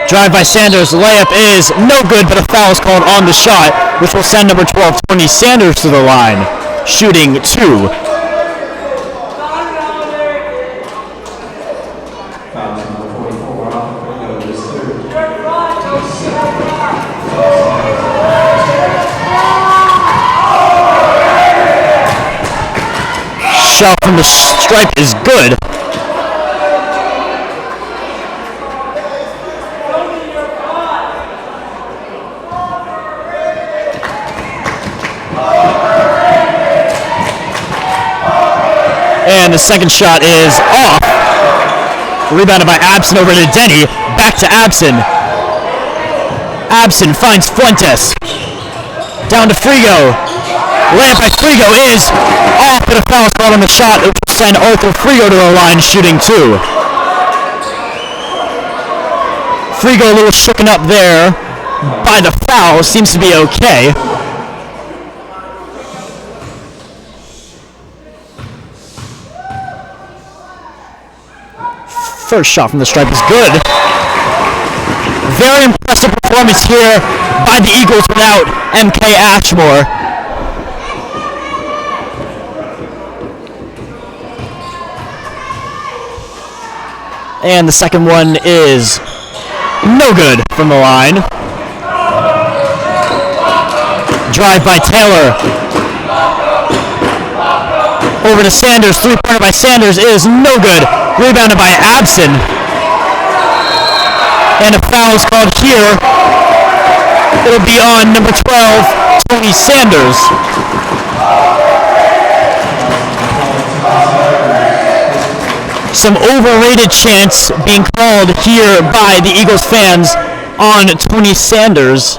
Drive by Sanders. Layup is no good, but a foul is called on the shot, which will send number 12, Tony Sanders, to the line, shooting 2. Shot from the stripe is good. And the second shot is off. Rebounded by Abson over to Denny. Back to Abson. Abson finds Fuentes. Down to Frigo. Layup by Frigo is off, but a foul is called on the shot, which will send Arthur Frigo to the line, shooting 2. Frigo a little shooken up there by the foul. Seems to be okay. First shot from the stripe is good. Very impressive performance here by the Eagles without MK Ashmore. And the second one is no good from the line. Drive by Taylor. Over to Sanders. Three-pointer by Sanders is no good. Rebounded by Abson. And a foul is called here. It'll be on number 12, Tony Sanders. Some overrated chants being called here by the Eagles fans on Tony Sanders.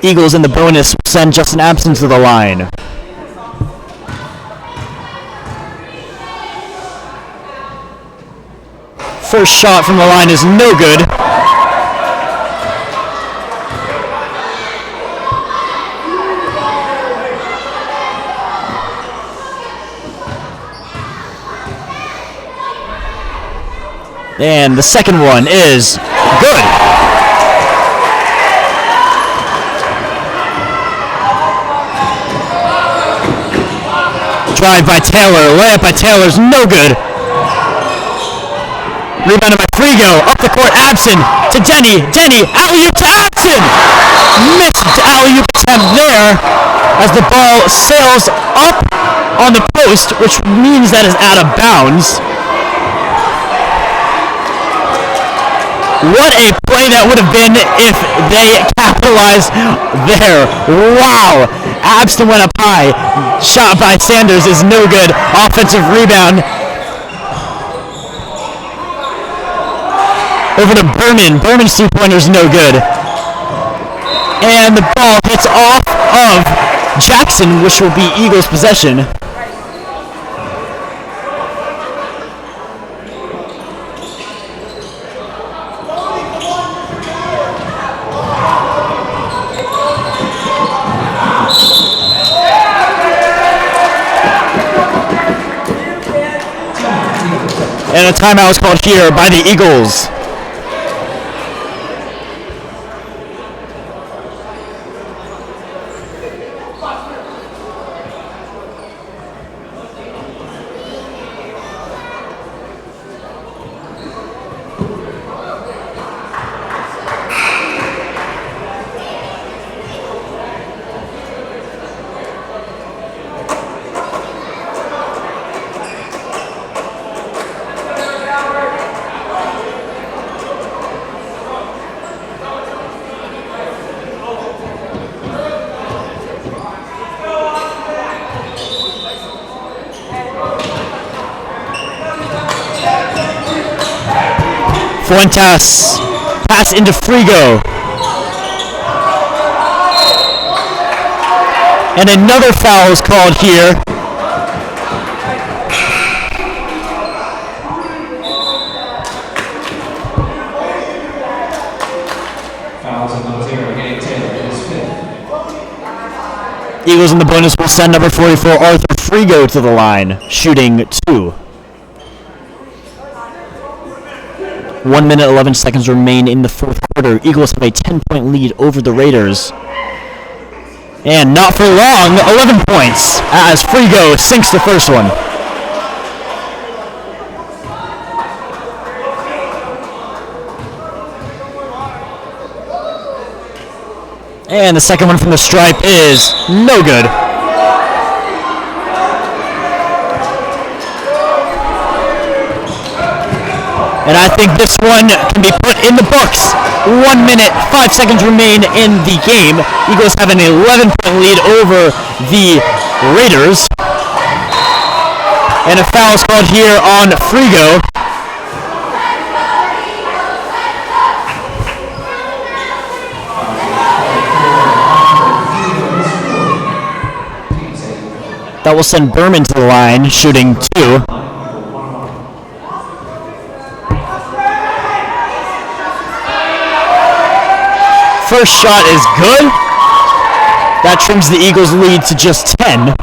Eagles in the bonus send Justin Abson to the line. First shot from the line is no good. And the second one is good. Drive by Taylor. Layup by Taylor is no good. Rebounded by Frigo. Up the court, Abson to Denny. Denny, alley-oop to Abson! Missed alley-oop attempt there as the ball sails up on the post, which means that is out of bounds. What a play that would have been if they capitalized there. Wow. Abson went up high. Shot by Sanders is no good. Offensive rebound. Over to Berman. Berman's three-pointer is no good. And the ball hits off of Jackson, which will be Eagles' possession. And a timeout was called here by the Eagles. Fuentes. Pass into Frigo. And another foul is called here. Fouls on number 0, Gabe Taylor, his 5th. Eagles in the bonus will send number 44, Arthur Frigo, to the line, shooting 2. 1 minute, 11 seconds remain in the fourth quarter. Eagles have a 10-point lead over the Raiders. And not for long, 11 points, as Frigo sinks the first one. And the second one from the stripe is no good. And I think this one can be put in the books. 1 minute, 5 seconds remain in the game. Eagles have an 11-point lead over the Raiders. And a foul is called here on Frigo. That will send Berman to the line, shooting 2. First shot is good. That trims the Eagles' lead to just 10.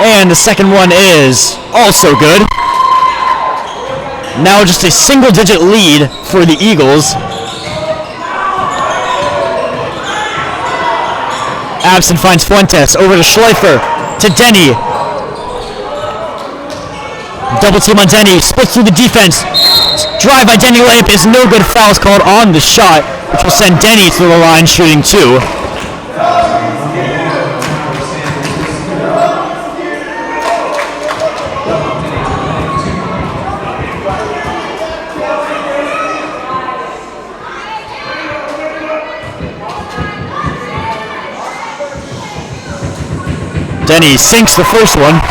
And the second one is also good. Now just a single-digit lead for the Eagles. Absent finds Fuentes, over to Schleifer, to Denny. Double team on Denny, splits through the defense. Drive by Denny, layup is no good. Foul's called on the shot, which will send Denny to the line, shooting 2. Denny sinks the first one.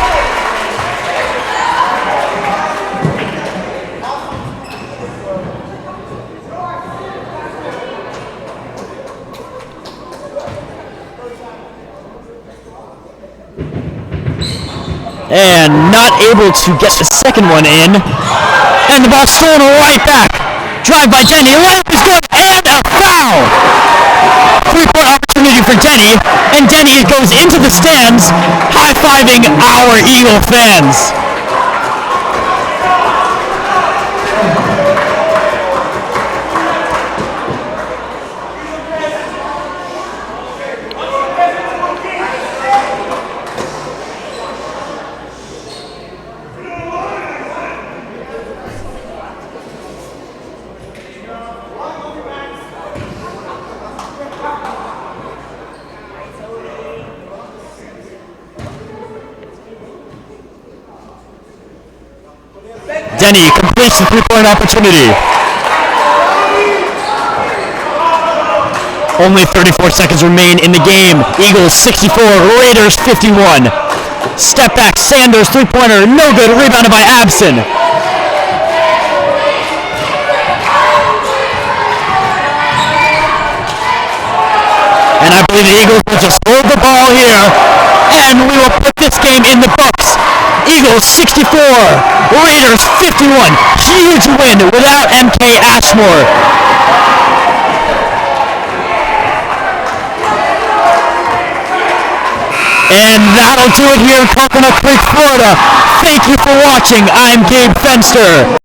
And not able to get the second one in. And the ball stolen right back. Drive by Denny. Layup is good. And a foul. 3-point opportunity for Denny. And Denny goes into the stands, high-fiving our Eagle fans. Denny completes the 3-point opportunity. Only 34 seconds remain in the game. Eagles 64, Raiders 51. Step back, Sanders, 3-pointer, no good, rebounded by Abson. And I believe the Eagles will just hold the ball here, and we will put this game in the books. Eagles 64, Raiders 51. Huge win without MK Ashmore. And that'll do it here in Coconut Creek, Florida. Thank you for watching. I'm Gabe Fenster.